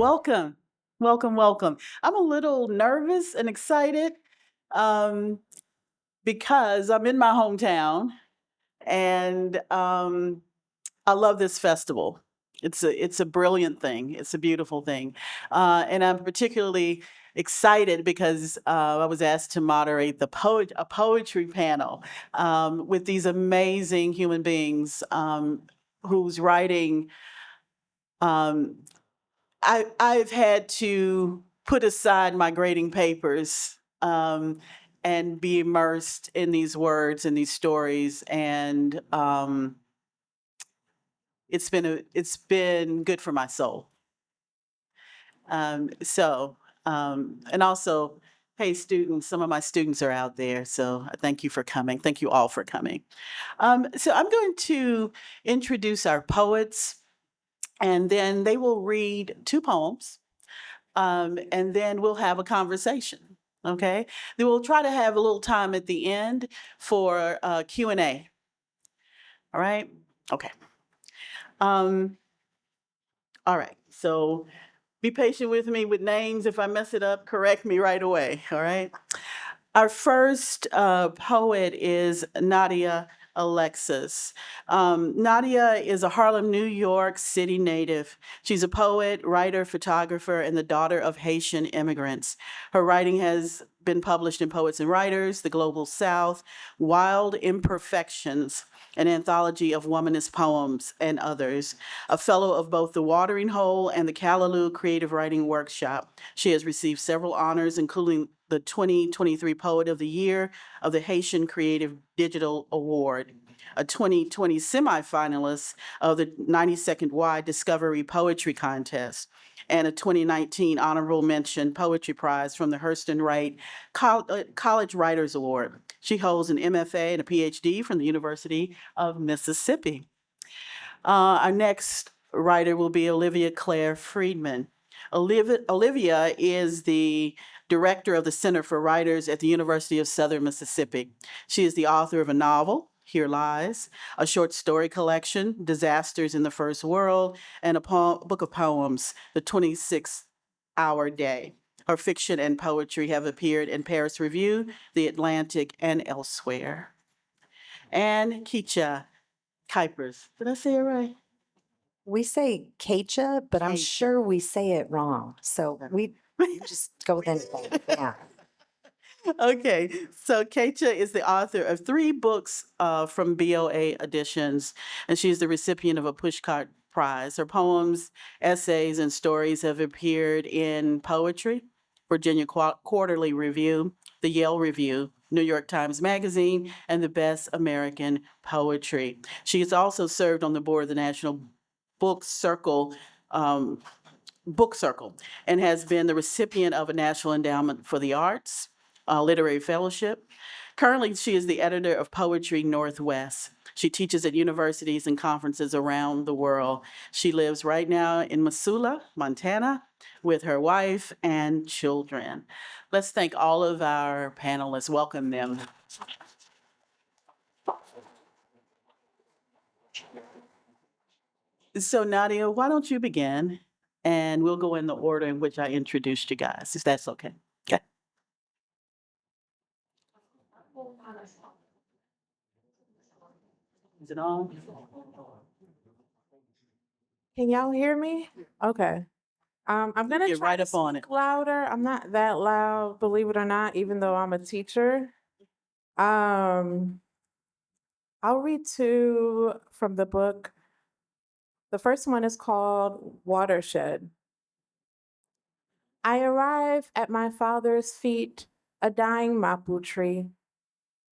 Welcome, welcome, welcome. I'm a little nervous and excited um, because I'm in my hometown and I love this festival. It's a brilliant thing. It's a beautiful thing, and I'm particularly excited because I was asked to moderate a poetry panel with these amazing human beings whose writing um, I've had to put aside my grading papers and be immersed in these words and these stories, and it's been good for my soul. And also, hey, students, some of my students are out there, so thank you for coming. Thank you all for coming. So I'm going to introduce our poets, and then they will read two poems, and then we'll have a conversation. Okay. Then we'll try to have a little time at the end for Q&A. All right. Okay. Um, all right. So be patient with me with names. If I mess it up, correct me right away. All right. Our first poet is Nadia Alexis. Nadia is a Harlem, New York City native. She's a poet, writer, photographer, and the daughter of Haitian immigrants. Her writing has been published in Poets and Writers, The Global South, Wild Imperfections, an anthology of womanist poems, and others. A fellow of both the Watering Hole and the Callaloo Creative Writing Workshop. She has received several honors, including the 2023 Poet of the Year of the Haitian Creative Digital Award, a 2020 semifinalist of the 92nd Y Discovery Poetry Contest, and a 2019 Honorable Mention Poetry Prize from the Hurston Wright College Writers Award. She holds an MFA and a PhD from the University of Mississippi. Our next writer will be Olivia Clare Friedman. Olivia is the director of the Center for Writers at the University of Southern Mississippi. She is the author of a novel, Here Lies, a short story collection, Disasters in the First World, and a book of poems, The 26-Hour Day. Her fiction and poetry have appeared in Paris Review, The Atlantic, and elsewhere. And Keetje Kuipers. Did I say it right? We say Keetje, but I'm Keetje. sure we say it wrong. So we just go with anything. Yeah. Okay, so Keetje is the author of 3 books from BOA Editions, and she's the recipient of a Pushcart Prize. Her poems, essays, and stories have appeared in Poetry, Virginia Quarterly Review, the Yale Review, New York Times Magazine, and the Best American Poetry. She has also served on the board of the National Book Circle. Book Circle, and has been the recipient of a National Endowment for the Arts Literary Fellowship. Currently, she is the editor of Poetry Northwest. She teaches at universities and conferences around the world. She lives right now in Missoula, Montana, with her wife and children. Let's thank all of our panelists. Welcome them. So, Nadia, why don't you begin? And we'll go in the order in which I introduced you guys, if that's okay. Okay. Is it on? Can y'all hear me? Okay. I'm gonna Get try right to up on speak it. louder. I'm not that loud, believe it or not, even though I'm a teacher. Um, I'll read two from the book. The first one is called Watershed. I arrive at my father's feet, a dying mapu tree.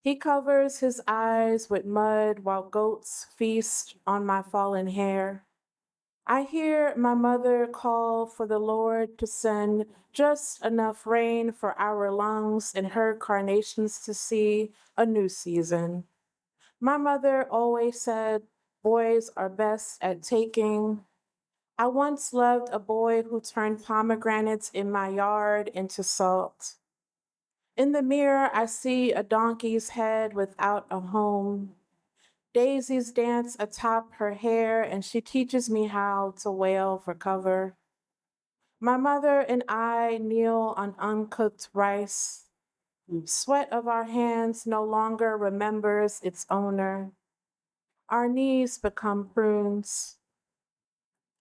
He covers his eyes with mud while goats feast on my fallen hair. I hear my mother call for the Lord to send just enough rain for our lungs and her carnations to see a new season. My mother always said boys are best at taking. I once loved a boy who turned pomegranates in my yard into salt. In the mirror, I see a donkey's head without a home. Daisies dance atop her hair, and she teaches me how to wail for cover. My mother and I kneel on uncooked rice. Sweat of our hands no longer remembers its owner. Our knees become prunes.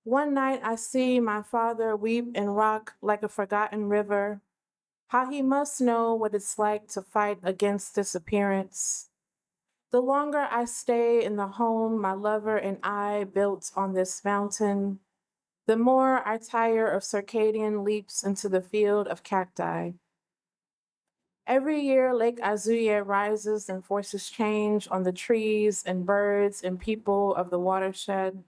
One night I see my father weep and rock like a forgotten river. How he must know what it's like to fight against disappearance. The longer I stay in the home my lover and I built on this mountain, the more I tire of circadian leaps into the field of cacti. Every year, Lake Azuye rises and forces change on the trees and birds and people of the watershed.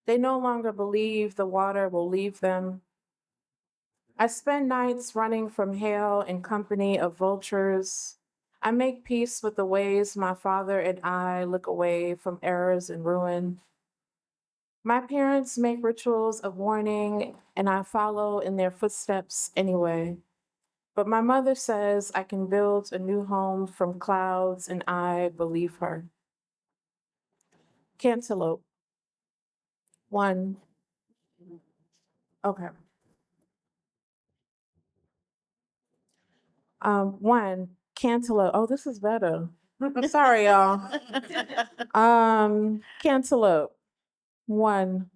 They no longer believe the water will leave them. I spend nights running from hail in company of vultures. I make peace with the ways my father and I look away from errors and ruin. My parents make rituals of warning, and I follow in their footsteps anyway. But my mother says I can build a new home from clouds, and I believe her. Cantaloupe. One. Okay. One. Cantaloupe. Oh, this is better. Sorry, y'all. Cantaloupe. One.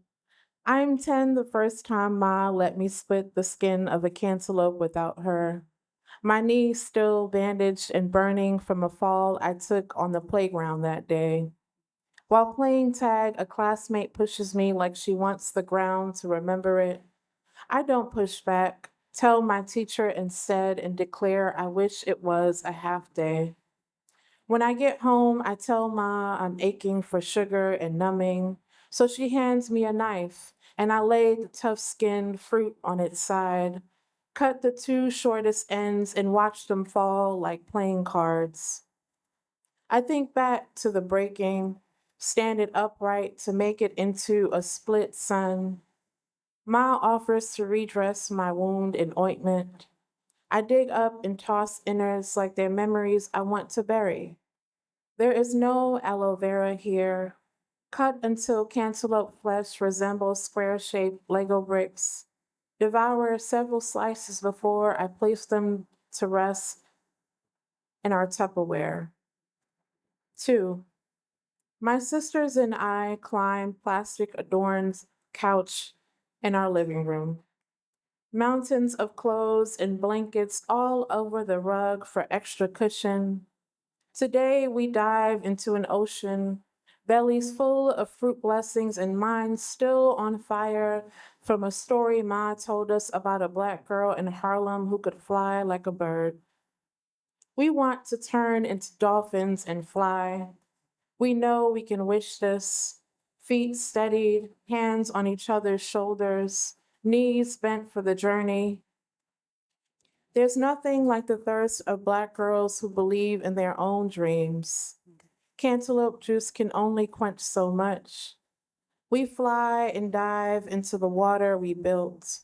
I'm 10 the first time Ma let me split the skin of a cantaloupe without her. My knee still bandaged and burning from a fall I took on the playground that day. While playing tag, a classmate pushes me like she wants the ground to remember it. I don't push back, tell my teacher instead, and declare I wish it was a half day. When I get home, I tell Ma I'm aching for sugar and numbing, so she hands me a knife, and I lay the tough skinned fruit on its side, cut the two shortest ends, and watch them fall like playing cards. I think back to the breaking, stand it upright to make it into a split sun. Ma offers to redress my wound in ointment. I dig up and toss innards like they're memories I want to bury. There is no aloe vera here, cut until cantaloupe flesh resembles square shaped Lego bricks. Devour several slices before I place them to rest in our Tupperware. Two, my sisters and I climb plastic adorned couch in our living room. Mountains of clothes and blankets all over the rug for extra cushion. Today we dive into an ocean, bellies full of fruit blessings and minds still on fire from a story Ma told us about a Black girl in Harlem who could fly like a bird. We want to turn into dolphins and fly. We know we can wish this. Feet steadied, hands on each other's shoulders, knees bent for the journey. There's nothing like the thirst of Black girls who believe in their own dreams. Cantaloupe juice can only quench so much. We fly and dive into the water we built,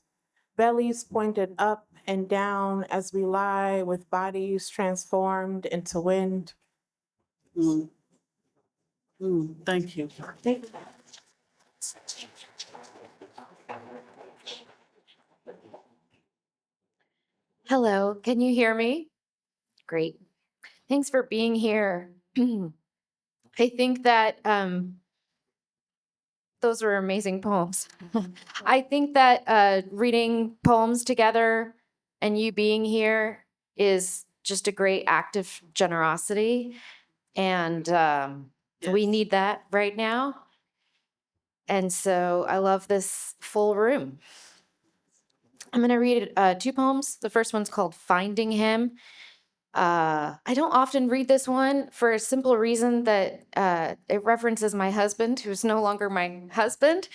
bellies pointed up and down as we lie with bodies transformed into wind. Mm, thank you. Hello, can you hear me? Great. Thanks for being here. I think that those were amazing poems. I think that reading poems together and you being here is just a great act of generosity. And we Yes. need that right now. And so I love this full room. I'm going to read two poems. The first one's called Finding Him. I don't often read this one for a simple reason that it references my husband, who's no longer my husband.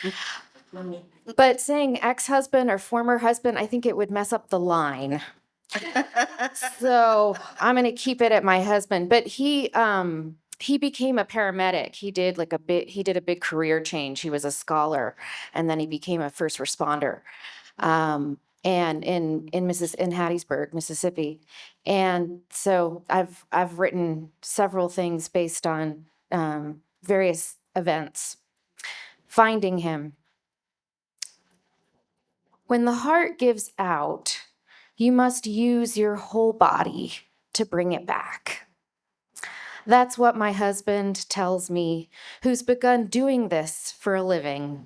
But saying ex-husband or former husband, I think it would mess up the line. So I'm going to keep it at my husband. But he became a paramedic. He did a big career change. He was a scholar, and then he became a first responder. And in Hattiesburg, Mississippi. And so I've written several things based on various events. Finding him. When the heart gives out, you must use your whole body to bring it back. That's what my husband tells me, who's begun doing this for a living.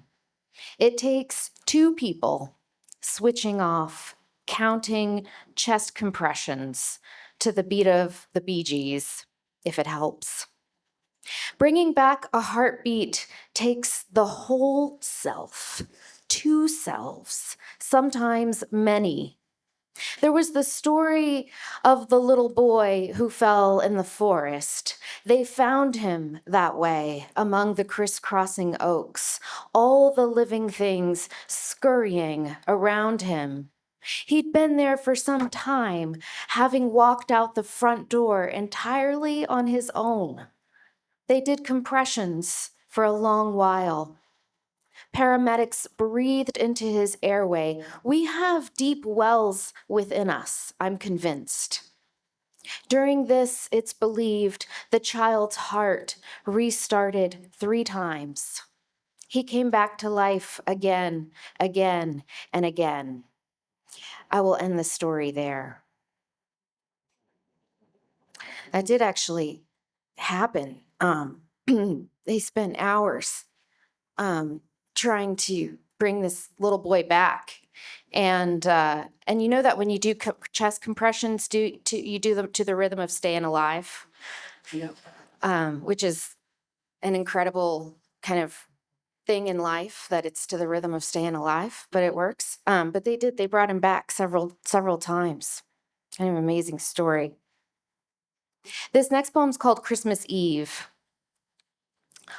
It takes two people switching off, counting chest compressions to the beat of the Bee Gees, if it helps. Bringing back a heartbeat takes the whole self, two selves, sometimes many. There was the story of the little boy who fell in the forest. They found him that way among the crisscrossing oaks, all the living things scurrying around him. He'd been there for some time, having walked out the front door entirely on his own. They did compressions for a long while. Paramedics breathed into his airway. We have deep wells within us, I'm convinced. During this, it's believed the child's heart restarted 3 times. He came back to life again, again, and again. I will end the story there. That did actually happen. They spent hours trying to bring this little boy back. And you know that when you do chest compressions, you do them to the rhythm of Staying Alive, which is an incredible kind of thing in life, that it's to the rhythm of Staying Alive, but it works. But they brought him back several times. Kind of an amazing story. This next poem is called Christmas Eve.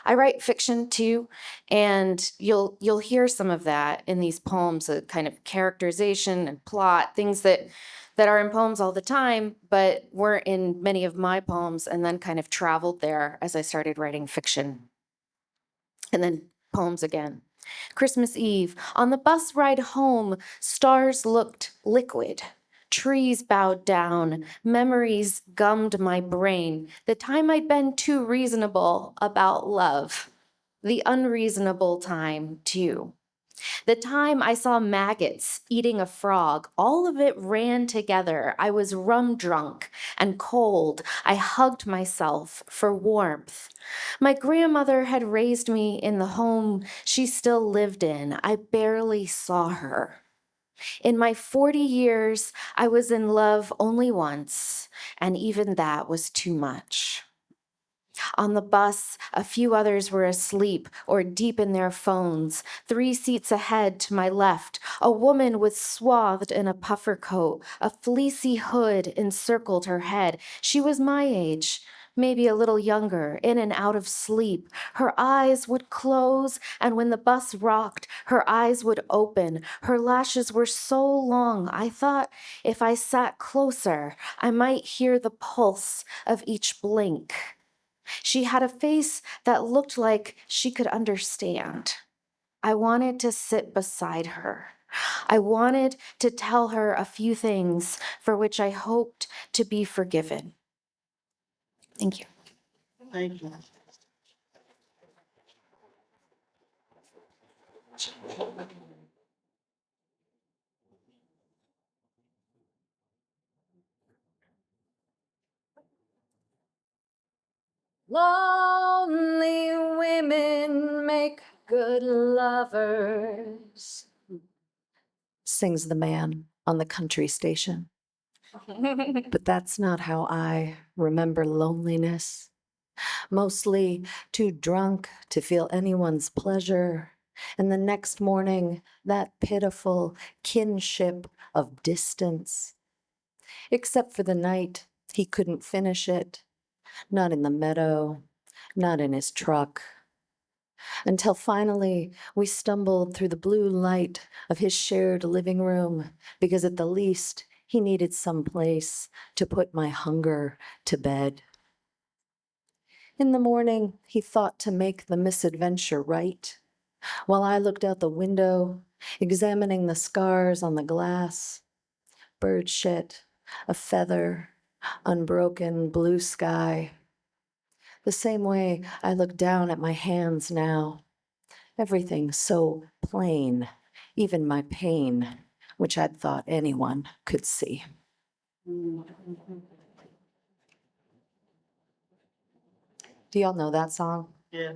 I write fiction too, and you'll hear some of that in these poems, a kind of characterization and plot, things that are in poems all the time, but weren't in many of my poems, and then kind of traveled there as I started writing fiction. And then poems again. Christmas Eve. On the bus ride home, stars looked liquid. Trees bowed down, memories gummed my brain. The time I'd been too reasonable about love. The unreasonable time, too. The time I saw maggots eating a frog, all of it ran together. I was rum drunk and cold. I hugged myself for warmth. My grandmother had raised me in the home she still lived in. I barely saw her. In my 40 years, I was in love only once, and even that was too much. On the bus, a few others were asleep or deep in their phones. 3 seats ahead to my left, a woman was swathed in a puffer coat. A fleecy hood encircled her head. She was my age, maybe a little younger, in and out of sleep. Her eyes would close, and when the bus rocked, her eyes would open. Her lashes were so long, I thought if I sat closer, I might hear the pulse of each blink. She had a face that looked like she could understand. I wanted to sit beside her. I wanted to tell her a few things for which I hoped to be forgiven. Thank you. Thank you. Lonely women make good lovers, sings the man on the country station. But that's not how I remember loneliness. Mostly too drunk to feel anyone's pleasure. And the next morning, that pitiful kinship of distance. Except for the night, he couldn't finish it. Not in the meadow, not in his truck. Until finally, we stumbled through the blue light of his shared living room, because at the least, he needed some place to put my hunger to bed. In the morning, he thought to make the misadventure right, while I looked out the window, examining the scars on the glass. Bird shit, a feather, unbroken blue sky. The same way I look down at my hands now. Everything so plain even my pain, which I'd thought anyone could see. Do y'all know that song? Yeah.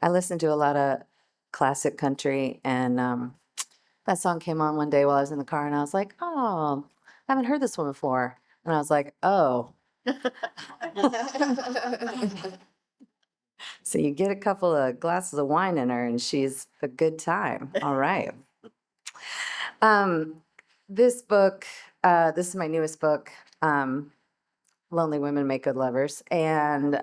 I listen to a lot of classic country, and that song came on one day while I was in the car, and I was like, oh, I haven't heard this one before. And I was like, oh. So you get a couple of glasses of wine in her, and she's a good time. All right. This book, this is my newest book, Lonely Women Make Good Lovers. And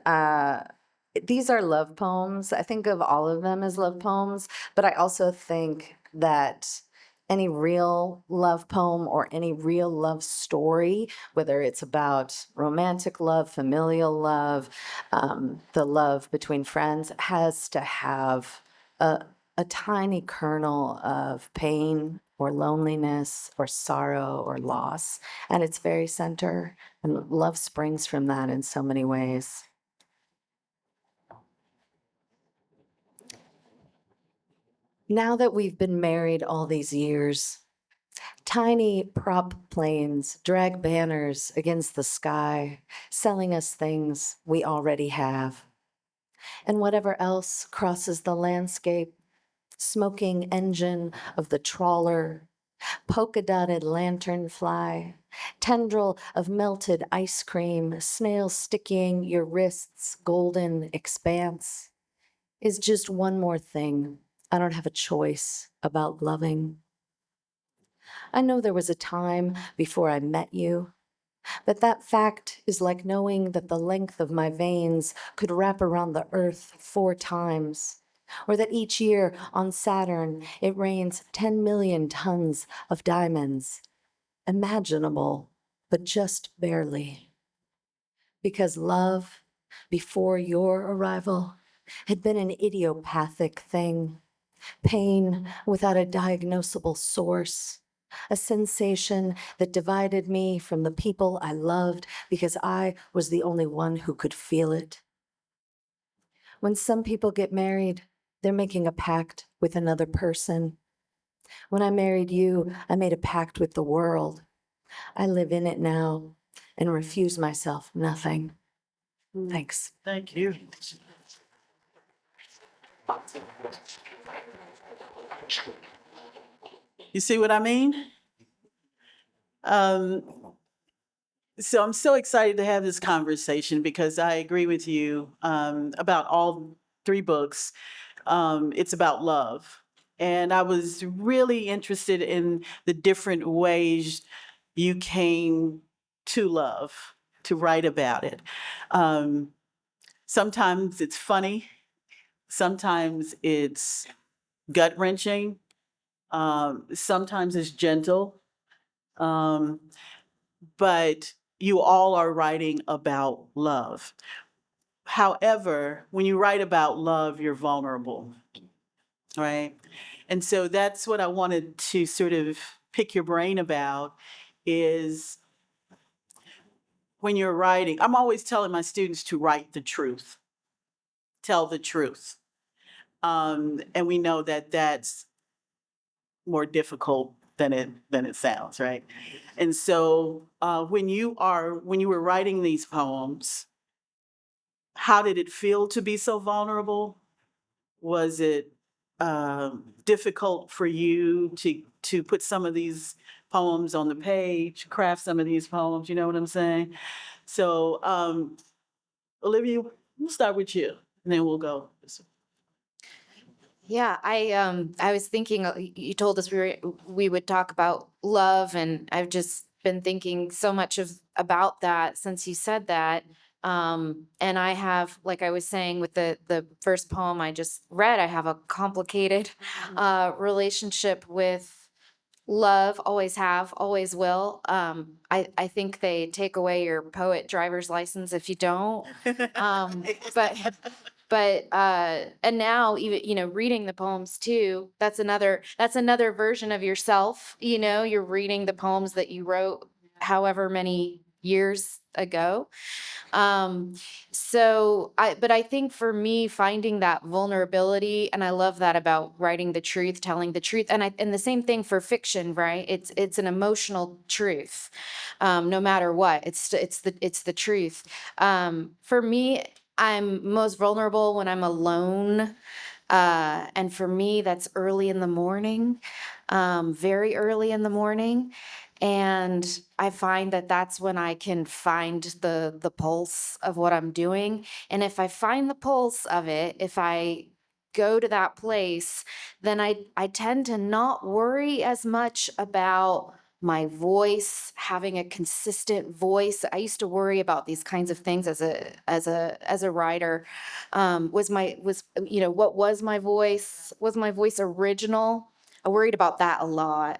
these are love poems. I think of all of them as love poems, but I also think that any real love poem or any real love story, whether it's about romantic love, familial love, the love between friends, has to have a tiny kernel of pain or loneliness or sorrow or loss at its very center. And love springs from that in so many ways. Now that we've been married all these years, tiny prop planes drag banners against the sky, selling us things we already have. And whatever else crosses the landscape, smoking engine of the trawler, polka-dotted lanternfly, tendril of melted ice cream, snail sticking your wrist's golden expanse, is just one more thing I don't have a choice about loving. I know there was a time before I met you, but that fact is like knowing that the length of my veins could wrap around the earth 4 times, or that each year on Saturn it rains 10 million tons of diamonds. Imaginable, but just barely. Because love, before your arrival, had been an idiopathic thing, pain without a diagnosable source, a sensation that divided me from the people I loved because I was the only one who could feel it. When some people get married, they're making a pact with another person. When I married you, I made a pact with the world. I live in it now and refuse myself nothing. Thanks. Thank you. You see what I mean? Um, so I'm so excited to have this conversation because I agree with you about all 3 books. It's about love. And I was really interested in the different ways you came to love, to write about it. Sometimes it's funny, sometimes it's gut wrenching, sometimes it's gentle, but you all are writing about love. However, when you write about love, you're vulnerable, right? And so that's what I wanted to sort of pick your brain about is when you're writing, I'm always telling my students to write the truth, tell the truth. And we know that that's more difficult than it sounds, right? And so when you were writing these poems, how did it feel to be so vulnerable? Was it difficult for you to put some of these poems on the page, craft some of these poems? You know what I'm saying? So, Olivia, we'll start with you, and then we'll go. Yeah, I was thinking you told us we would talk about love, and I've just been thinking so much about that since you said that. And I have, like I was saying with the first poem I just read, I have a complicated relationship with love, always have, always will. I think they take away your poet driver's license if you don't. But and now even reading the poems too, that's another version of yourself. You're reading the poems that you wrote however many years ago. But I think for me, finding that vulnerability, and I love that about writing the truth, telling the truth, and the same thing for fiction, right? It's an emotional truth, no matter what. It's the truth. For me, I'm most vulnerable when I'm alone. And for me, that's early in the morning, very early in the morning. And I find that that's when I can find the pulse of what I'm doing. And if I find the pulse of it, if I go to that place, then I tend to not worry as much about my voice, having a consistent voice. I used to worry about these kinds of things as a writer. What was my voice? Was my voice original? I worried about that a lot.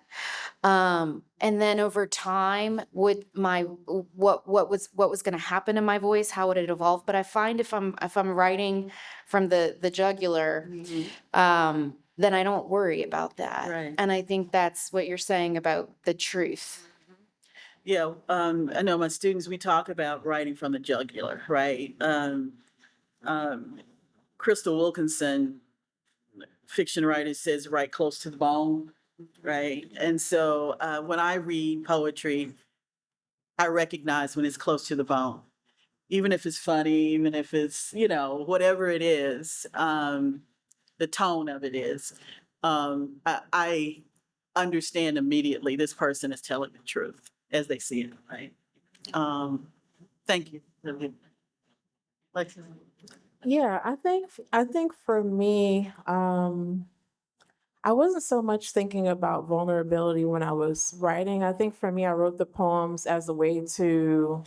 And then over time, would my what was going to happen in my voice? How would it evolve? But I find if I'm writing from the jugular, then I don't worry about that. Right. And I think that's what you're saying about the truth. Yeah, I know my students, we talk about writing from the jugular, right? Um, Crystal Wilkinson, fiction writer, says write close to the bone, right? And so when I read poetry, I recognize when it's close to the bone, even if it's funny, even if it's, whatever it is, the tone of it is. I understand immediately this person is telling the truth as they see it, right? Thank you. Alexis? Yeah, I think for me, I wasn't so much thinking about vulnerability when I was writing. I think for me, I wrote the poems as a way to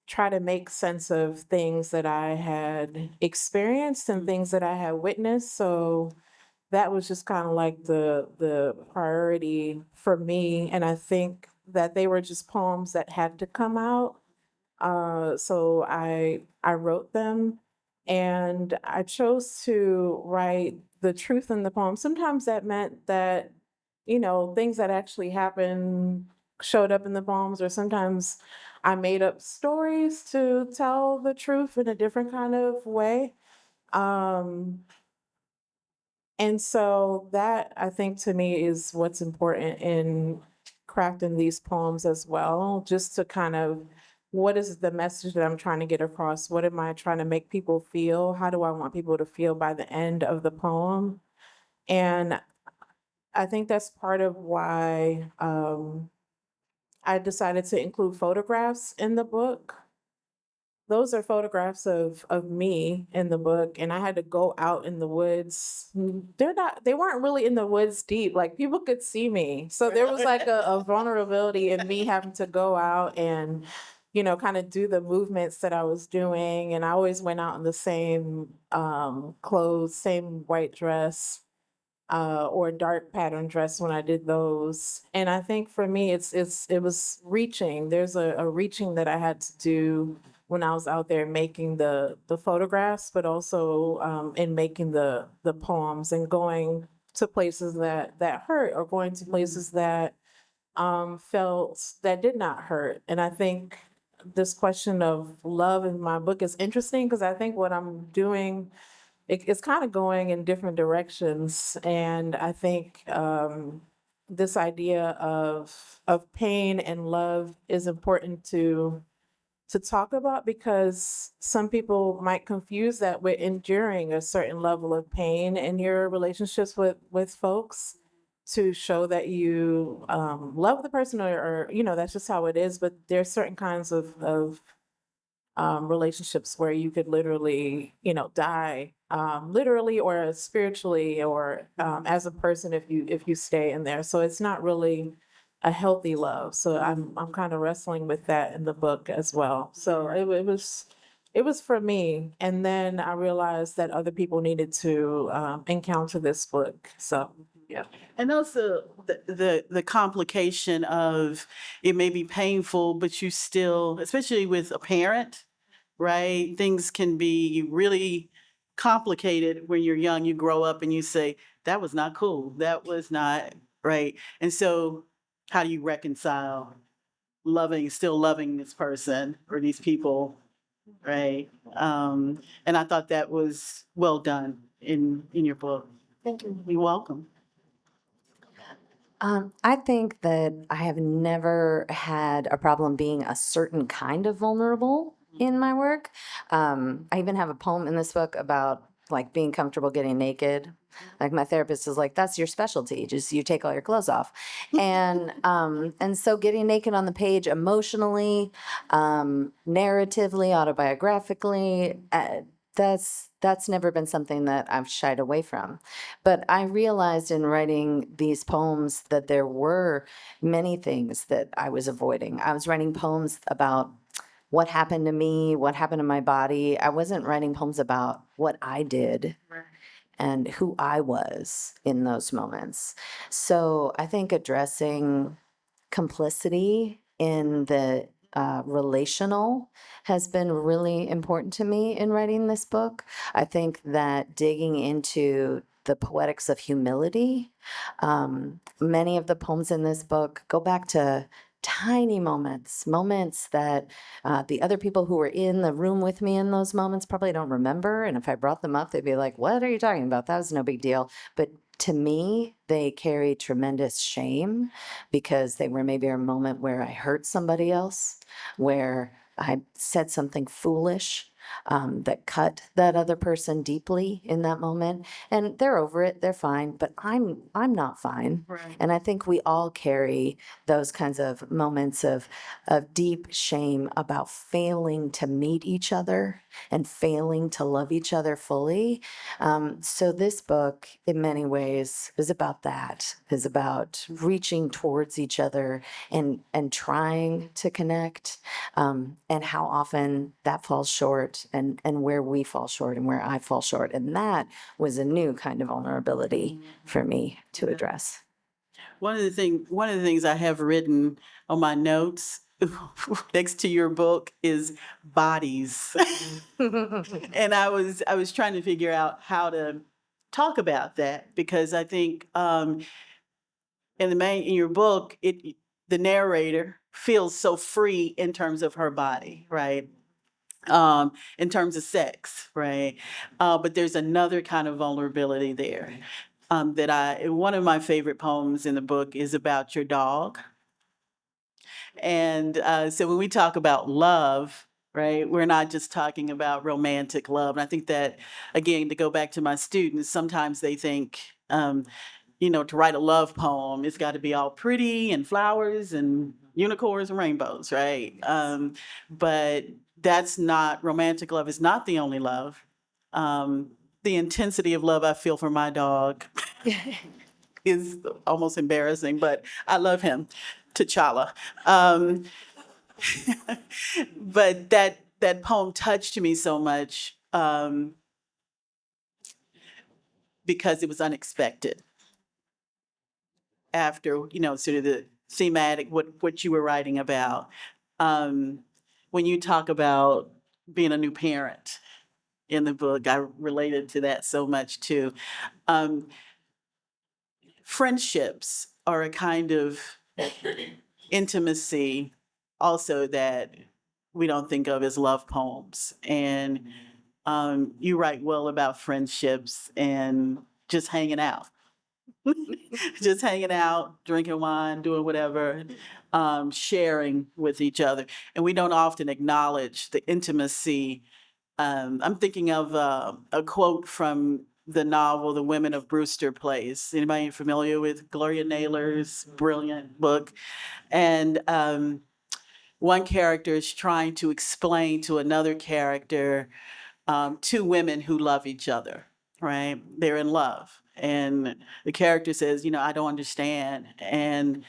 try to make sense of things that I had experienced and things that I had witnessed. So that was just kind of like the priority for me. And I think that they were just poems that had to come out. So I wrote them, and I chose to write the truth in the poem. Sometimes that meant that, things that actually happened showed up in the poems, or sometimes I made up stories to tell the truth in a different kind of way. Um, and so that, I think, to me is what's important in crafting these poems as well, just to kind of, what is the message that I'm trying to get across? What am I trying to make people feel? How do I want people to feel by the end of the poem? And I think that's part of why I decided to include photographs in the book. Those are photographs of me in the book, and I had to go out in the woods. They weren't really in the woods deep, like people could see me. So there was like a vulnerability in me having to go out and, kind of do the movements that I was doing. And I always went out in the same clothes, same white dress, or dark pattern dress when I did those. And I think for me, it was reaching. There's a reaching that I had to do when I was out there making the photographs, but also in making the poems and going to places that hurt, or going to places that that did not hurt. And I think this question of love in my book is interesting, because I think what I'm doing, it's kind of going in different directions. And I think this idea of pain and love is important to talk about, because some people might confuse that with enduring a certain level of pain in your relationships with folks, to show that you love the person, or that's just how it is. But there's certain kinds of relationships where you could literally, die, literally or spiritually, or as a person, if you stay in there. So it's not really a healthy love. So I'm kind of wrestling with that in the book as well. So it was for me, and then I realized that other people needed to encounter this book. So yeah. And also the complication of it may be painful, but you still, especially with a parent, right? Things can be really complicated when you're young. You grow up and you say, that was not cool. That was not right. And so how do you reconcile still loving this person or these people, right? And I thought that was well done in your book. Thank you. You're welcome. I think that I have never had a problem being a certain kind of vulnerable in my work. I even have a poem in this book about like being comfortable getting naked. Like my therapist is like, that's your specialty. Just you take all your clothes off. And so getting naked on the page emotionally, narratively, autobiographically, that's never been something that I've shied away from. But I realized in writing these poems that there were many things that I was avoiding. I was writing poems about what happened to me, what happened to my body. I wasn't writing poems about what I did and who I was in those moments. So I think addressing complicity in the relational has been really important to me in writing this book. I think that digging into the poetics of humility, many of the poems in this book go back to tiny moments that the other people who were in the room with me in those moments probably don't remember. And if I brought them up, they'd be like, what are you talking about? That was no big deal. But to me, they carry tremendous shame because they were maybe a moment where I hurt somebody else, where I said something foolish that cut that other person deeply in that moment. And they're over it, they're fine, but I'm not fine. Right. And I think we all carry those kinds of moments of deep shame about failing to meet each other and failing to love each other fully. So this book, in many ways, is about that, is about reaching towards each other and trying to connect, and how often that falls short and where we fall short and where I fall short. And that was a new kind of vulnerability for me to address. One of the things I have written on my notes next to your book is bodies. And I was trying to figure out how to talk about that because I think in your book the narrator feels so free in terms of her body, right? In terms of sex, right? But there's another kind of vulnerability there. One of my favorite poems in the book is about your dog. And so when we talk about love, right, we're not just talking about romantic love. And I think that, again, to go back to my students, sometimes they think, to write a love poem, it's got to be all pretty and flowers and unicorns and rainbows, right? But that's not, romantic love is not the only love. The intensity of love I feel for my dog is almost embarrassing, but I love him, T'Challa. But that poem touched me so much because it was unexpected. After sort of the thematic, what you were writing about, when you talk about being a new parent in the book, I related to that so much too. Friendships are a kind of intimacy also that we don't think of as love poems. And you write well about friendships and just hanging out. Just hanging out, drinking wine, doing whatever, sharing with each other. And we don't often acknowledge the intimacy. I'm thinking of a quote from the novel The Women of Brewster Place. Anybody familiar with Gloria Naylor's brilliant book? And one character is trying to explain to another character, two women who love each other, right? They're in love. And the character says, I don't understand. And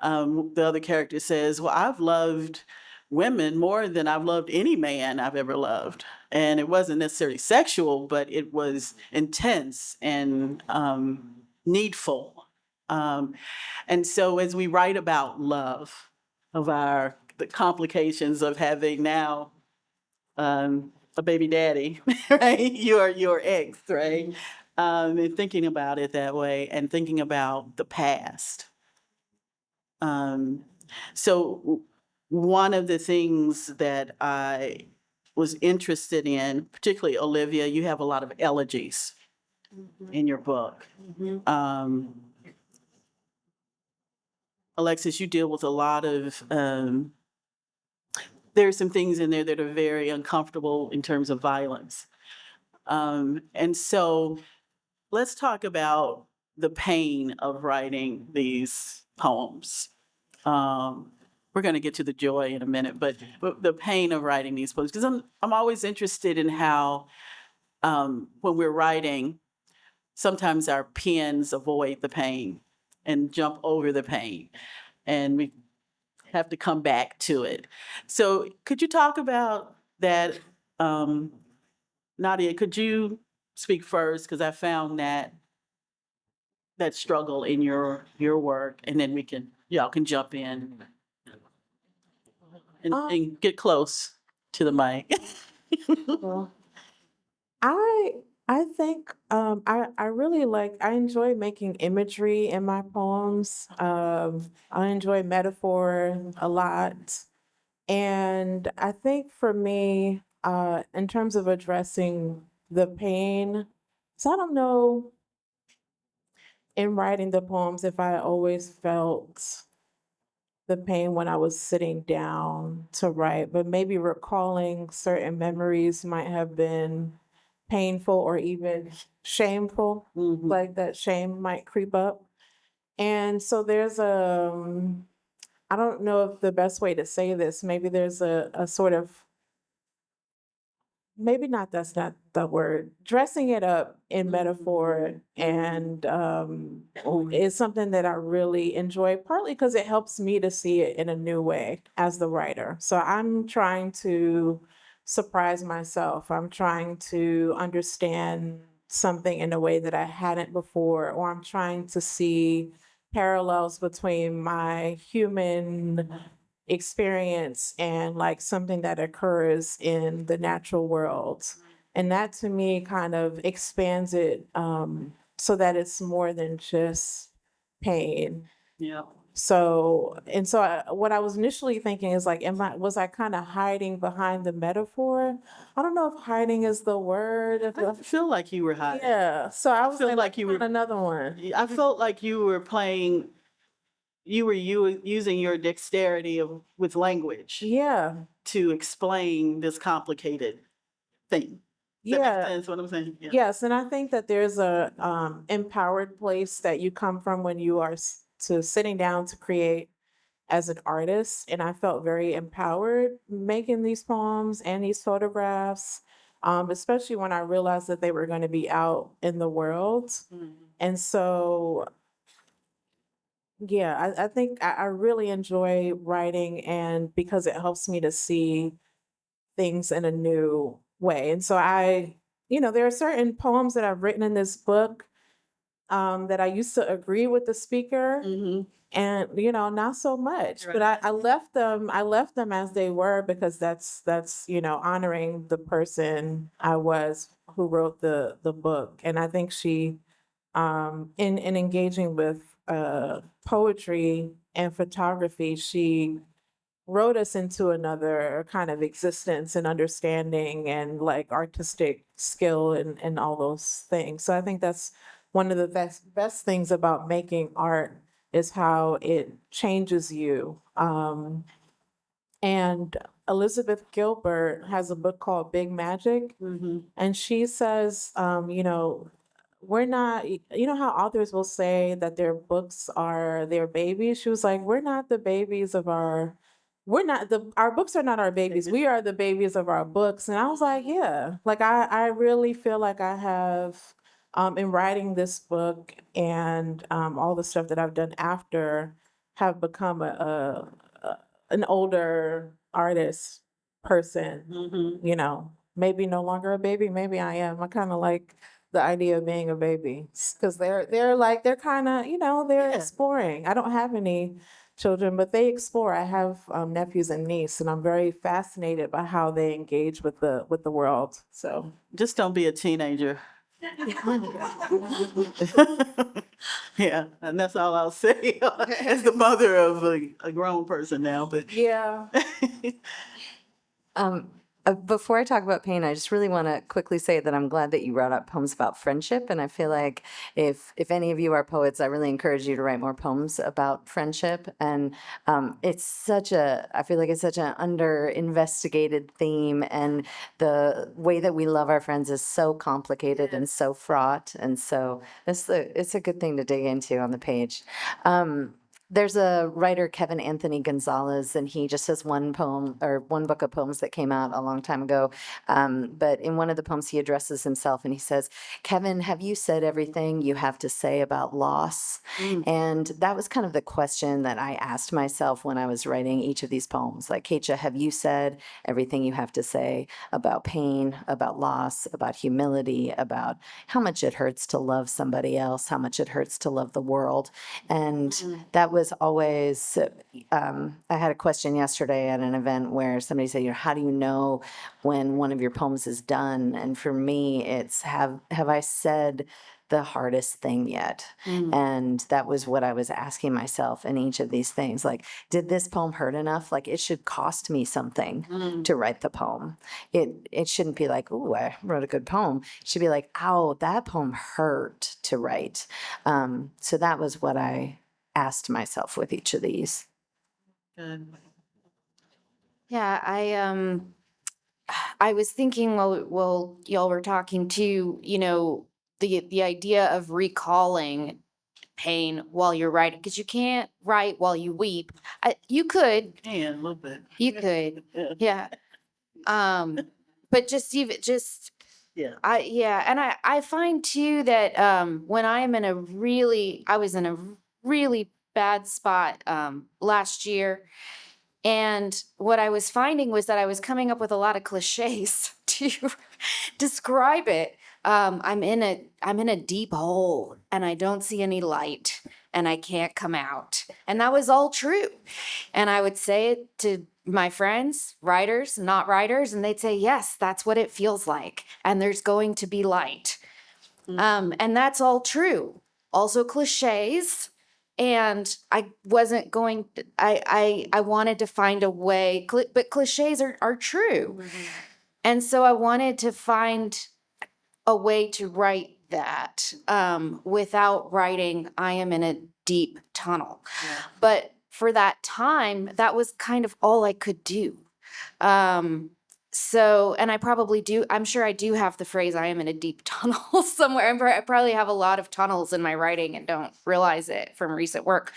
the other character says, well, I've loved women more than I've loved any man I've ever loved. And it wasn't necessarily sexual, but it was intense and needful. And so as we write about love, of the complications of having now a baby daddy, right? Your ex, right? And thinking about it that way and thinking about the past. So one of the things that I was interested in, particularly Olivia, you have a lot of elegies in your book. Alexis, you deal with a lot of, there's some things in there that are very uncomfortable in terms of violence. And so let's talk about the pain of writing these poems. We're going to get to the joy in a minute, but the pain of writing these poems, because I'm always interested in how when we're writing, sometimes our pens avoid the pain and jump over the pain, and we have to come back to it. So could you talk about that? Nadia, could you speak first? Because I found that struggle in your work, and then y'all can jump in and get close to the mic. Well, I I think I really I enjoy making imagery in my poems. I enjoy metaphor a lot. And I think for me, in terms of addressing the pain, so I don't know in writing the poems if I always felt the pain when I was sitting down to write, but maybe recalling certain memories might have been painful or even shameful, like that shame might creep up. And so there's I don't know if the best way to say this, maybe there's a sort of, maybe not, that's not the word, dressing it up in metaphor and is something that I really enjoy, partly because it helps me to see it in a new way as the writer. So I'm trying to surprise myself. I'm trying to understand something in a way that I hadn't before, or I'm trying to see parallels between my human experience and something that occurs in the natural world. And that to me kind of expands it so that it's more than just pain. Yeah. So, what I was initially thinking is was I kind of hiding behind the metaphor? I don't know if hiding is the word. I feel like you were hiding. Yeah. So I was feel like, like you were- find another one. I felt like you were playing, you were using your dexterity with language Yeah. to explain this complicated thing. Does that make Yeah. sense what I'm saying? Yeah. Yes, and I think that there's a empowered place that you come from when you are to sitting down to create as an artist, and I felt very empowered making these poems and these photographs, especially when I realized that they were going to be out in the world. And so, yeah, I think I really enjoy writing, and because it helps me to see things in a new way. And so there are certain poems that I've written in this book that I used to agree with the speaker, and not so much. But I left them as they were, because that's honoring the person I was who wrote the book. And I think she in engaging with poetry and photography, she wrote us into another kind of existence and understanding and artistic skill and all those things. So I think that's one of the best things about making art, is how it changes you. And Elizabeth Gilbert has a book called Big Magic, and she says, we're not, how authors will say that their books are their babies. She was like, we're not the babies of our books are not our babies. We are the babies of our books. And I was like, yeah, I really feel like I have, in writing this book and all the stuff that I've done after, have become an older artist person, maybe no longer a baby, maybe I am. I kind of like the idea of being a baby, because they're kind of, they're exploring. I don't have any children, but they explore. I have nephews and niece, and I'm very fascinated by how they engage with the world. So Just don't be a teenager. Yeah, and that's all I'll say as the mother of a grown person now, but Yeah. Before I talk about pain, I just really want to quickly say that I'm glad that you brought up poems about friendship, and I feel like if any of you are poets, I really encourage you to write more poems about friendship. And I feel like it's such an under investigated theme, and the way that we love our friends is so complicated and so fraught, and so it's a good thing to dig into on the page. There's a writer, Kevin Anthony Gonzalez, and he just has one poem or one book of poems that came out a long time ago. But in one of the poems, he addresses himself and he says, Kevin, have you said everything you have to say about loss? And that was kind of the question that I asked myself when I was writing each of these poems. Like, Keetje, have you said everything you have to say about pain, about loss, about humility, about how much it hurts to love somebody else, how much it hurts to love the world? And that was always, I had a question yesterday at an event where somebody said, how do you know when one of your poems is done? And for me, it's have I said the hardest thing yet? And that was what I was asking myself in each of these things. Like, did this poem hurt enough? Like, it should cost me something to write the poem. It shouldn't be like, oh, I wrote a good poem. It should be like, ow, that poem hurt to write. So that was what I asked myself with each of these. Good. Yeah, I was thinking while y'all were talking too, the idea of recalling pain while you're writing, because you can't write while you weep. You could, And a little bit. you could, Yeah. yeah. But Yeah. and I find too that when I was in a really bad spot last year, and what I was finding was that I was coming up with a lot of cliches to describe it. I'm in a deep hole and I don't see any light and I can't come out. And that was all true. And I would say it to my friends, writers, not writers, and they'd say, yes, that's what it feels like. And there's going to be light. And that's all true. Also cliches. And I wasn't going to, I wanted to find a way, but cliches are true. And so I wanted to find a way to write that without writing, I am in a deep tunnel. Yeah. But for that time, that was kind of all I could do. So, and I probably do, I'm sure I do have the phrase, I am in a deep tunnel somewhere. I probably have a lot of tunnels in my writing and don't realize it from recent work.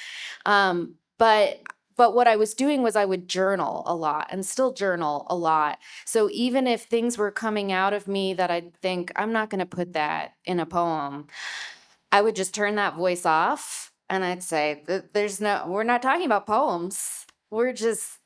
But what I was doing was I would journal a lot and still journal a lot. So even if things were coming out of me that I'd think, I'm not going to put that in a poem, I would just turn that voice off and I'd say, we're not talking about poems.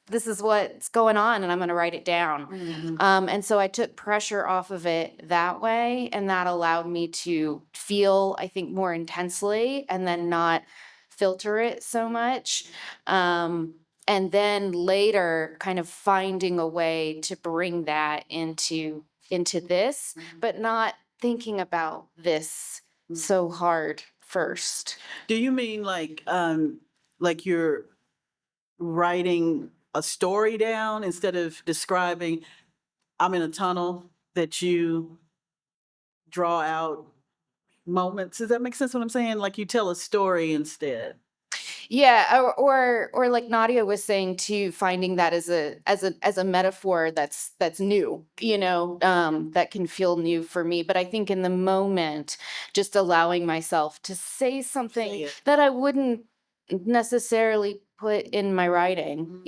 This is what's going on and I'm going to write it down. And so I took pressure off of it that way. And that allowed me to feel, I think, more intensely and then not filter it so much. And then later kind of finding a way to bring that into this, but not thinking about this so hard first. Do you mean like you're writing a story down instead of describing I'm in a tunnel, that you draw out moments? Does that make sense what I'm saying? Like you tell a story instead. Yeah, or like Nadia was saying too, finding that as a metaphor that's new, that can feel new for me. But I think in the moment, just allowing myself to say something Say it. that I wouldn't necessarily put in my writing,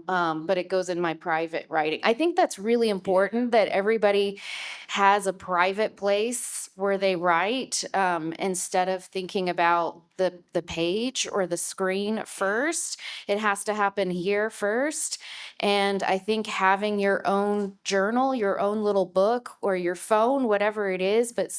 but it goes in my private writing. I think that's really important that everybody has a private place where they write, instead of thinking about the page or the screen first. It has to happen here first. And I think having your own journal, your own little book, or your phone, whatever it is, but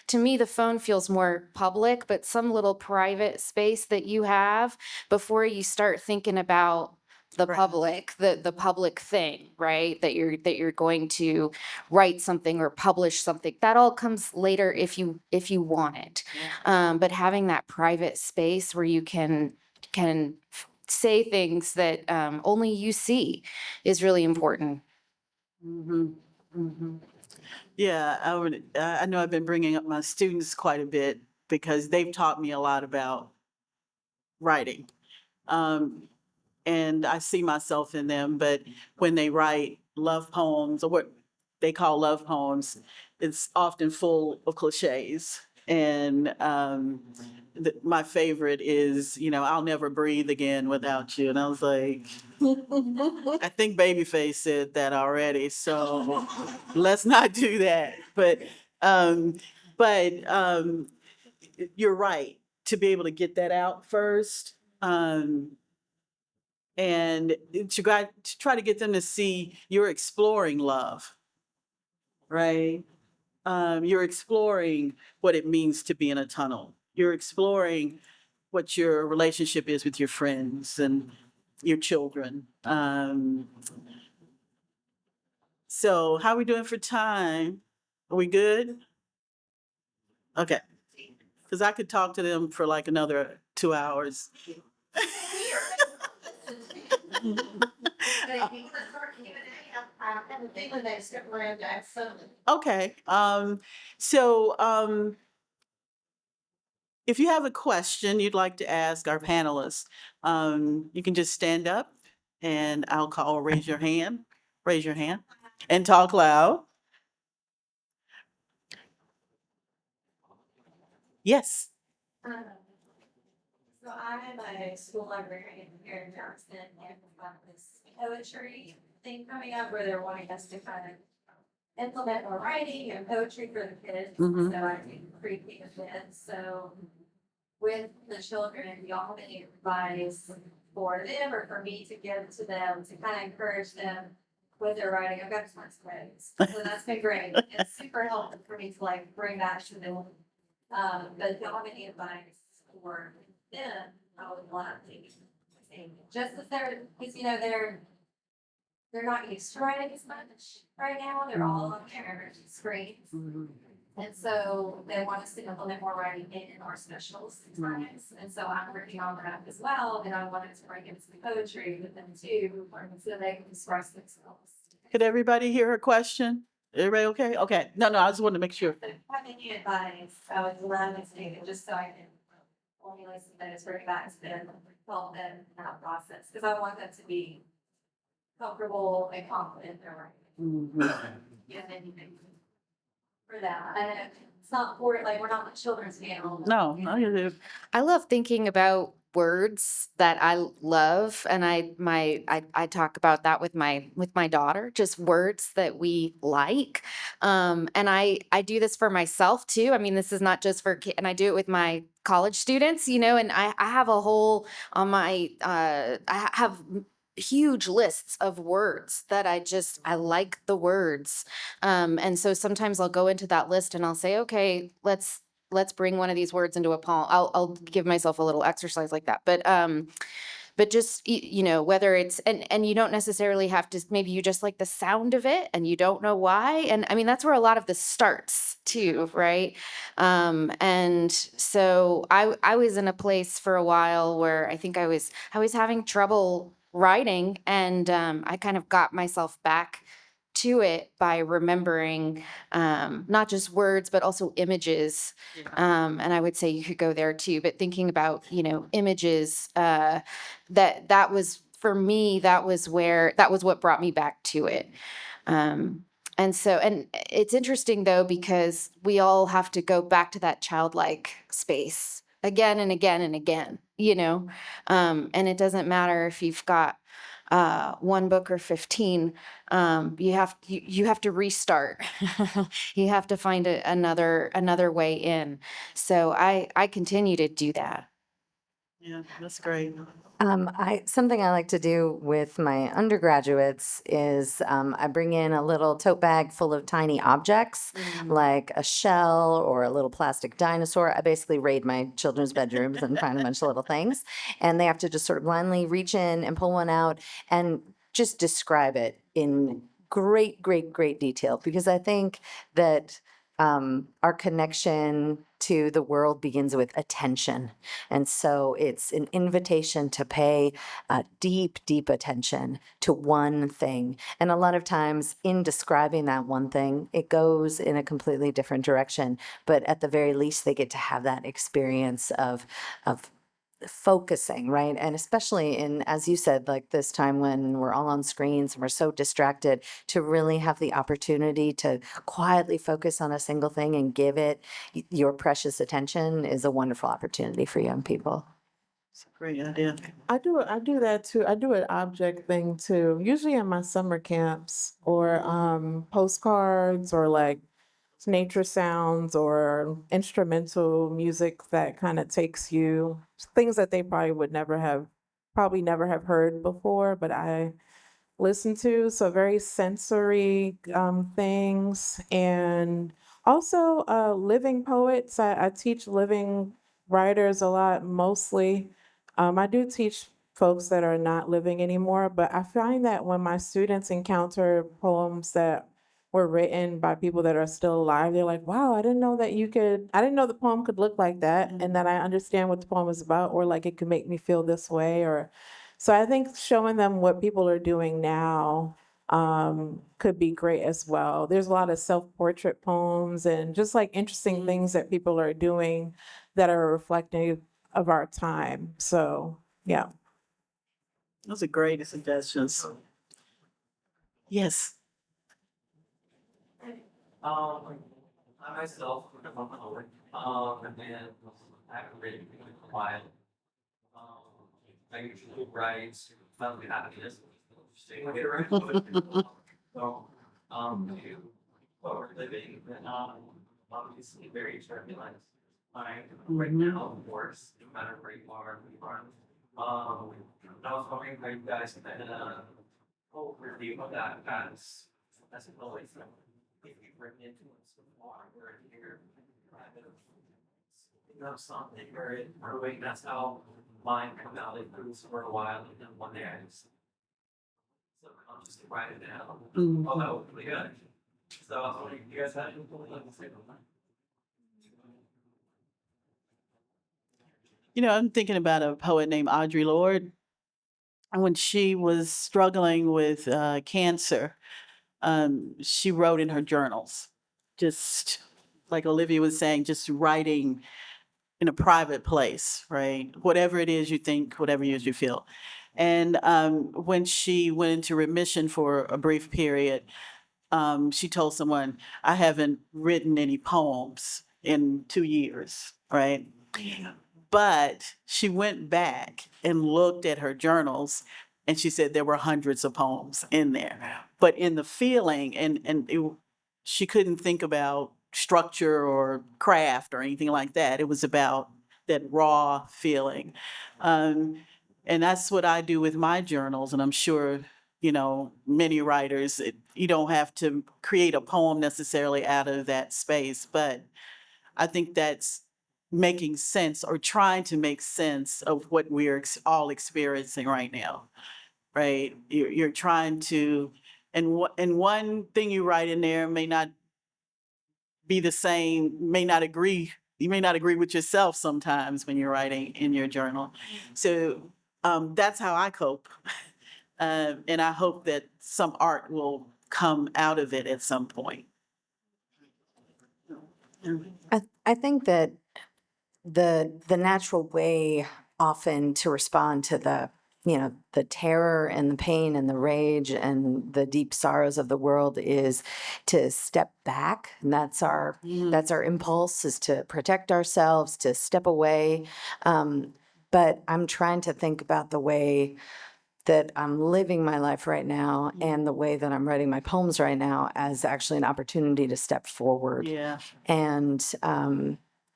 to me, the phone feels more public, but some little private space that you have before you start thinking about the Right. public, the public thing, right? That you're going to write something or publish something. That all comes later if you want it. But having that private space where you can say things that only you see is really important. Mm-hmm. Mm-hmm. Yeah, I know I've been bringing up my students quite a bit because they've taught me a lot about writing. Um, and I see myself in them, but when they write love poems or what they call love poems, it's often full of cliches. And my favorite is, I'll never breathe again without you. And I was like, I think Babyface said that already, so let's not do that. Um, but you're right to be able to get that out first. And to try to get them to see you're exploring love, right? You're exploring what it means to be in a tunnel. You're exploring what your relationship is with your friends and your children. So how are we doing for time? Are we good? Okay. Because I could talk to them for like another 2 hours. Okay. So if you have a question you'd like to ask our panelists, you can just stand up and I'll call, raise your hand, and talk loud. Yes. Um, so I'm a school librarian here in Johnson, and we've got this poetry thing coming up where they're wanting us to kind of implement more writing and poetry for the kids. Mhm. So I do create events. So with the children, we all need advice for them or for me to give to them to kind of encourage them with their writing. I've got tons of ways. So that's been great. It's super helpful for me to like bring that to them. But if y'all have any advice for them, I would love to. Just as because they're not used to writing as much right now. They're all on their screens. And so they want us to implement more writing in our specials sometimes. And so I'm working on that as well. And I wanted to bring in some poetry with them too, so they can express themselves. Could everybody hear her question? Everybody okay? Okay. No, I just wanted to make sure. So if you have any advice, I would love to see it just so I can formulate some things, bring it back to them, help them in that process. Because I want them to be comfortable and confident in their writing. Yeah, anything for that. And it's not for like we're not the children's panel. No, you're good. I love thinking about words that I love, and I talk about that with my daughter, just words that we like. And I do this for myself too. I mean, this is not just for kids, and I do it with my college students, and I have a whole on my I have huge lists of words that I like the words. And so sometimes I'll go into that list and I'll say, okay, let's bring one of these words into a poem. I'll give myself a little exercise like that. But just whether it's and you don't necessarily have to, maybe you just like the sound of it and you don't know why. And I mean that's where a lot of this starts too, right? And so I was in a place for a while where I think I was having trouble writing, and I kind of got myself back to it by remembering not just words but also images. And I would say you could go there too, but thinking about images, that was for me, that was what brought me back to it. And it's interesting though, because we all have to go back to that childlike space again and again and again, and it doesn't matter if you've got one book or 15. You have to restart. You have to find another way in. So I continue to do that. Yeah, that's great. Something I like to do with my undergraduates is I bring in a little tote bag full of tiny objects, like a shell or a little plastic dinosaur. I basically raid my children's bedrooms and find a bunch of little things, and they have to just sort of blindly reach in and pull one out and just describe it in great detail, because I think that our connection to the world begins with attention. And so it's an invitation to pay deep attention to one thing. And a lot of times in describing that one thing, it goes in a completely different direction. But at the very least, they get to have that experience of focusing, right? And especially in, as you said, like this time when we're all on screens and we're so distracted, to really have the opportunity to quietly focus on a single thing and give it your precious attention is a wonderful opportunity for young people. It's a great idea. I do that too. I do an object thing too. Usually in my summer camps or postcards or like nature sounds or instrumental music that kind of takes you things that they probably never have heard before, but I listen to. So very sensory things, and also living poets. I teach living writers a lot, mostly. I do teach folks that are not living anymore, but I find that when my students encounter poems that were written by people that are still alive, they're like, wow, I didn't know the poem could look like that, and that I understand what the poem is about, or like it could make me feel this way, or so I think showing them what people are doing now could be great as well. There's a lot of self-portrait poems and just like interesting things that people are doing that are reflective of our time. So, yeah. Those are great suggestions. Yes. I myself am a poet, and I haven't written in a while. I usually write about happiness, interesting way to write. So, you are living, obviously very turbulent time right now, of course, no matter where you are, who you are. I was wondering how you guys can, overview of that as a poet. If you've written into it so far, where you're kind of, you know, something where it brewing, that's how mine come out. It brews for a while, and then one day I just subconsciously write it down. Oh, that was really good. So I was wondering if you guys had anything to say about that. You know, I'm thinking about a poet named Audre Lorde. And when she was struggling with cancer, she wrote in her journals, just like Olivia was saying, just writing in a private place, right? Whatever it is you think, whatever it is you feel. And when she went into remission for a brief period, she told someone, I haven't written any poems in 2 years, right? But she went back and looked at her journals, and she said there were hundreds of poems in there. But in the feeling, she couldn't think about structure or craft or anything like that. It was about that raw feeling. Um, and that's what I do with my journals. And I'm sure, you know, many writers, you don't have to create a poem necessarily out of that space, but I think that's making sense or trying to make sense of what we're all experiencing right now, right? You're trying to, and one thing you write in there may not be the same, may not agree. You may not agree with yourself sometimes when you're writing in your journal. So that's how I cope. And I hope that some art will come out of it at some point. I think that the natural way often to respond to the terror and the pain and the rage and the deep sorrows of the world is to step back, and that's our impulse, is to protect ourselves, to step away. But I'm trying to think about the way that I'm living my life right now and the way that I'm writing my poems right now as actually an opportunity to step forward. Yeah. And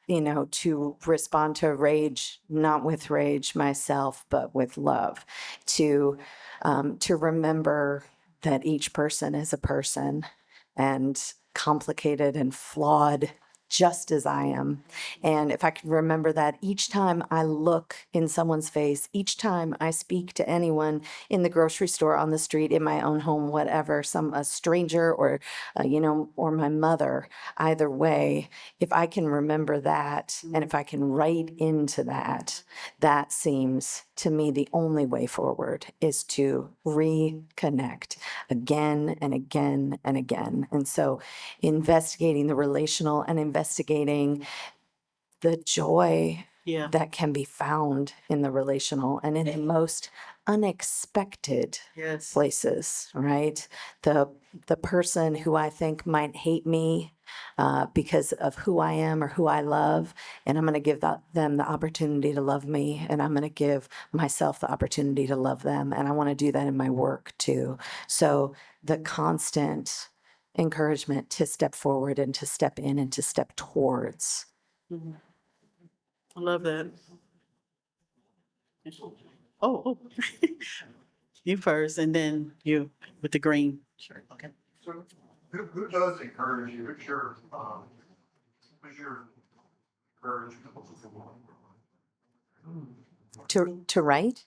to respond to rage, not with rage myself, but with love, to remember that each person is a person and complicated and flawed just as I am. And if I can remember that each time I look in someone's face, each time I speak to anyone in the grocery store, on the street, in my own home, whatever, a stranger or, or my mother, either way, if I can remember that and if I can write into that, that seems to me the only way forward is to reconnect again and again and again. And so investigating the relational and investigating the joy Yeah. that can be found in the relational and in the most unexpected Yes. places, right? The person who I think might hate me because of who I am or who I love, and I'm going to give them the opportunity to love me, and I'm going to give myself the opportunity to love them, and I want to do that in my work too. So the constant encouragement to step forward and to step in and to step towards. Mhm. I love that. Oh. You first, and then you with the green shirt. Okay. So who does encourage you? Who's your encouragement? To write.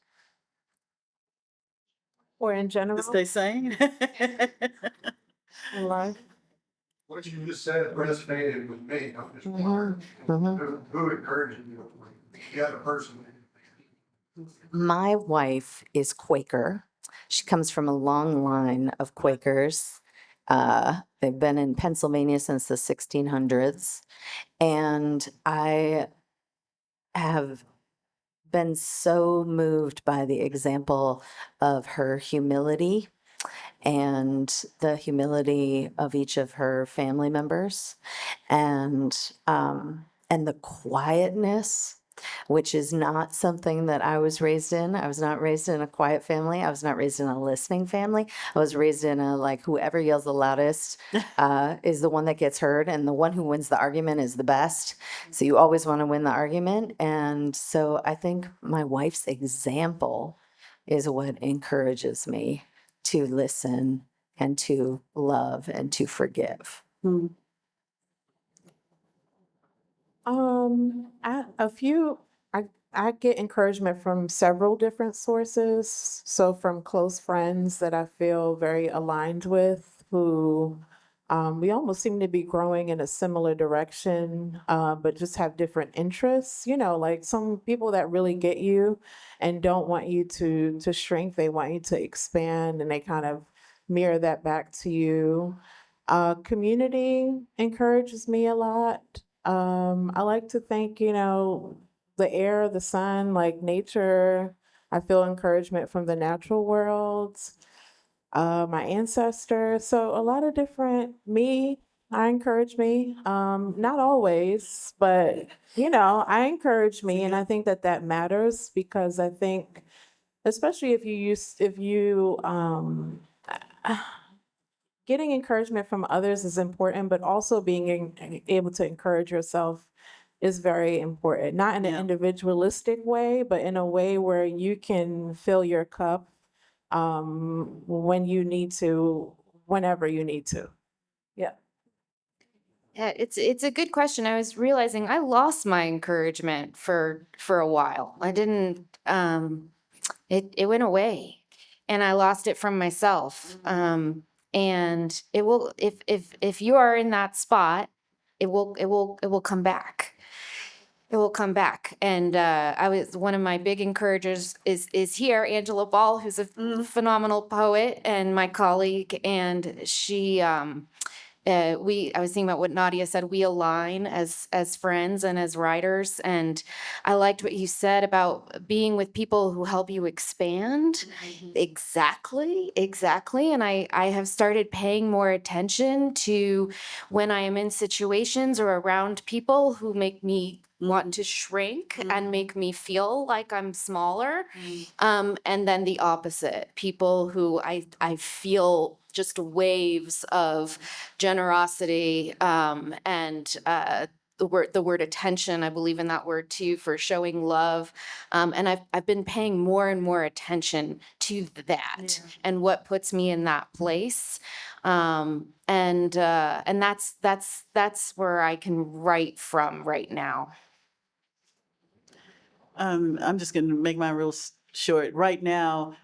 Or in To general stay sane. in life. What you just said resonated with me. I'm just Mhm, wondering, mhm. who encourages you? You had a person. My wife is Quaker. She comes from a long line of Quakers. They've been in Pennsylvania since the 1600s. And I have been so moved by the example of her humility and the humility of each of her family members, and the quietness, which is not something that I was raised in. I was not raised in a quiet family. I was not raised in a listening family. I was raised in a, like, whoever yells the loudest is the one that gets heard, and the one who wins the argument is the best. So you always want to win the argument. And so I think my wife's example is what encourages me to listen and to love and to forgive. Hmm. A few. I get encouragement from several different sources. So from close friends that I feel very aligned with, who we almost seem to be growing in a similar direction, but just have different interests. Like some people that really get you and don't want you to shrink. They want you to expand, and they kind of mirror that back to you. Community encourages me a lot. I like to think, the air, the sun, like nature. I feel encouragement from the natural worlds, my ancestors. So a lot of different I encourage me. Not always, but I encourage me, and I think that matters because I think, especially if you getting encouragement from others is important, but also able to encourage yourself is very important. Not in an Yeah. individualistic way, but in a way where you can fill your cup when you need to, whenever you need to. Yeah. Yeah, it's a good question. I was realizing I lost my encouragement for a while. I didn't it went away, and I lost it from myself. And it will, if you are in that spot, it will come back. It will come back. And I was one of my big encouragers is here, Angela Ball, who's a phenomenal poet and my colleague, and she I was thinking about what Nadia said. We align as friends and as writers, and I liked what you said about being with people who help you expand. Exactly. And I have started paying more attention to when I am in situations or around people who make me want to shrink and make me feel like I'm smaller. And then the opposite, people who I feel just waves of generosity and the word attention. I believe in that word too, for showing love. And I've been paying more and more attention to that and what puts me in that place. And that's where I can write from right now. I'm just going to make mine real short. Right now,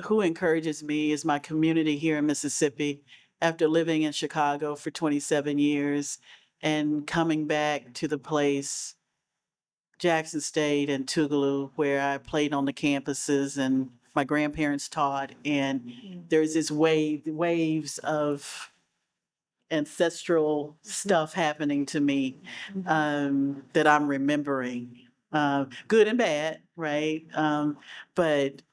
who encourages me is my community here in Mississippi. After living in Chicago for 27 years and coming back to the place, Jackson State and Tougaloo, where I played on the campuses and my grandparents taught, and there's this waves of ancestral stuff happening to me that I'm remembering, good and bad, right? But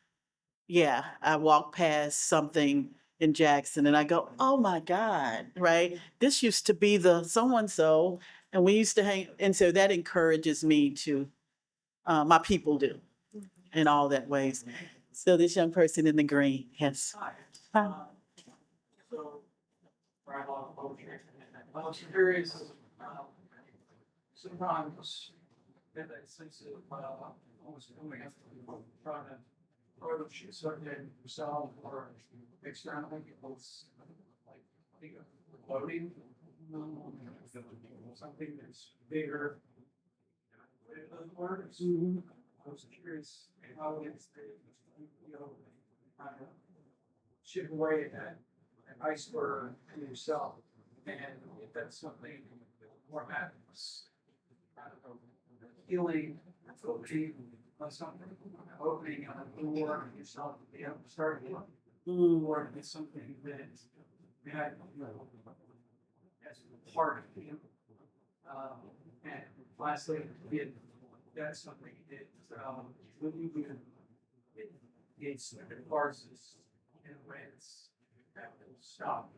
yeah, I walk past something in Jackson and I go, oh my God, right? This used to be the so and so, and we used to hang, and so that encourages me to, my people do in all that ways. So this young person in the green, yes. Hi. So, right on, okay. I was curious, sometimes get that sense of, almost coming after trying to, or the shit something yourself or externally, both like, loading, something that's bigger. Other words, I was curious how it's, kind of chip away at that iceberg in yourself, and if that's something more matters, kind of healing, opening on something, opening a door in yourself to be able to start healing, or if it's something that had, as part of you. And lastly, if that's something that when you it's catharsis in a way that's that will stop.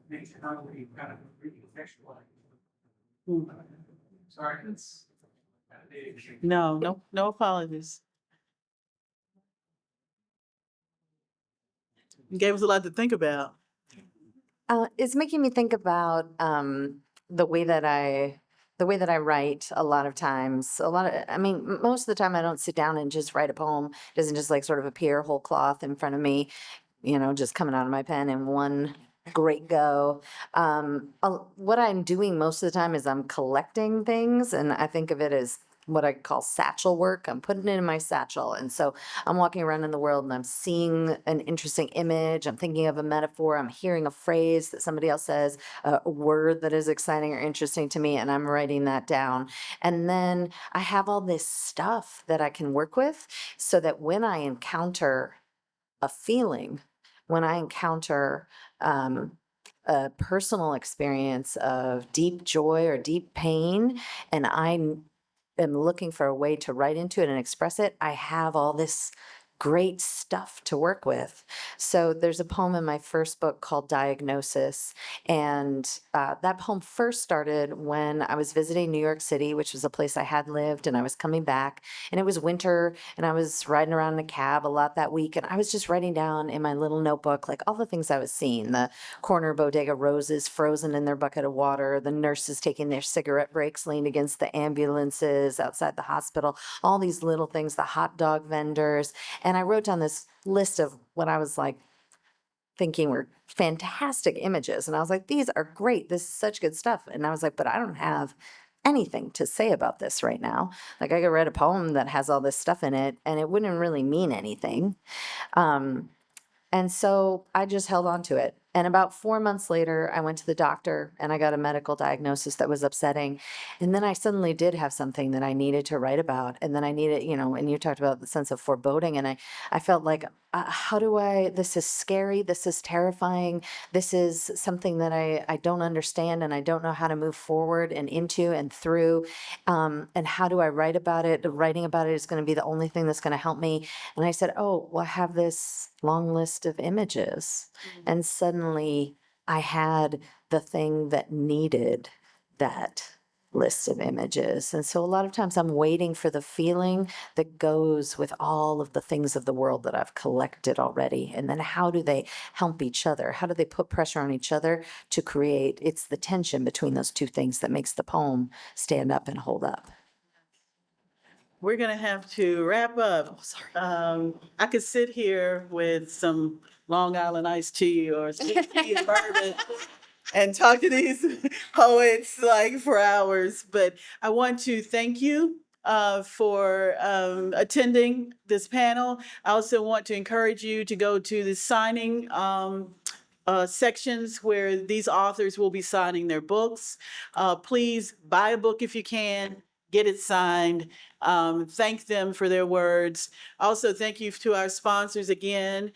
Makes it how we kind of recontextualize. Sorry, that's kind of big. No apologies. You gave us a lot to think about. It's making me think about the way that I write a lot of times. I mean, most of the time I don't sit down and just write a poem. It doesn't just like sort of appear whole cloth in front of me, just coming out of my pen in one great go. What I'm doing most of the time is I'm collecting things, and I think of it as what I call satchel work. I'm putting it in my satchel. And so I'm walking around in the world and I'm seeing an interesting image. I'm thinking of a metaphor. I'm hearing a phrase that somebody else says, a word that is exciting or interesting to me, and I'm writing that down. And then I have all this stuff that I can work with so that when I encounter a feeling, when I encounter a personal experience of deep joy or deep pain, and I am looking for a way to write into it and express it, I have all this great stuff to work with. So there's a poem in my first book called Diagnosis. And that poem first started when I was visiting New York City, which was a place I had lived, and I was coming back. And it was winter, and I was riding around in a cab a lot that week. And I was just writing down in my little notebook, like all the things I was seeing: the corner bodega roses frozen in their bucket of water, the nurses taking their cigarette breaks leaned against the ambulances outside the hospital, all these little things, the hot dog vendors. And I wrote down this list of what I was like thinking were fantastic images. And I was like, these are great. This is such good stuff. And I was like, but I don't have anything to say about this right now. Like I could write a poem that has all this stuff in it and it wouldn't really mean anything. And so I just held on to it. And about 4 months later, I went to the doctor and I got a medical diagnosis that was upsetting. And then I suddenly did have something that I needed to write about. And then I needed, and you talked about the sense of foreboding. And I felt like, this is scary. This is terrifying. This is something that I don't understand and I don't know how to move forward and into and through. And how do I write about it? Writing about it is going to be the only thing that's going to help me. And I said, oh, well, I have this long list of images. And suddenly I had the thing that needed that list of images. And so a lot of times I'm waiting for the feeling that goes with all of the things of the world that I've collected already. And then how do they help each other? How do they put pressure on each other to create? It's the tension between those two things that makes the poem stand up and hold up. We're gonna have to wrap up. I could sit here with some Long Island iced tea or sweet tea and bourbon and talk to these poets like for hours, but I want to thank you for attending this panel. I also want to encourage you to go to the signing sections where these authors will be signing their books. Please buy a book if you can, get it signed. Thank them for their words. Also, thank you to our sponsors again.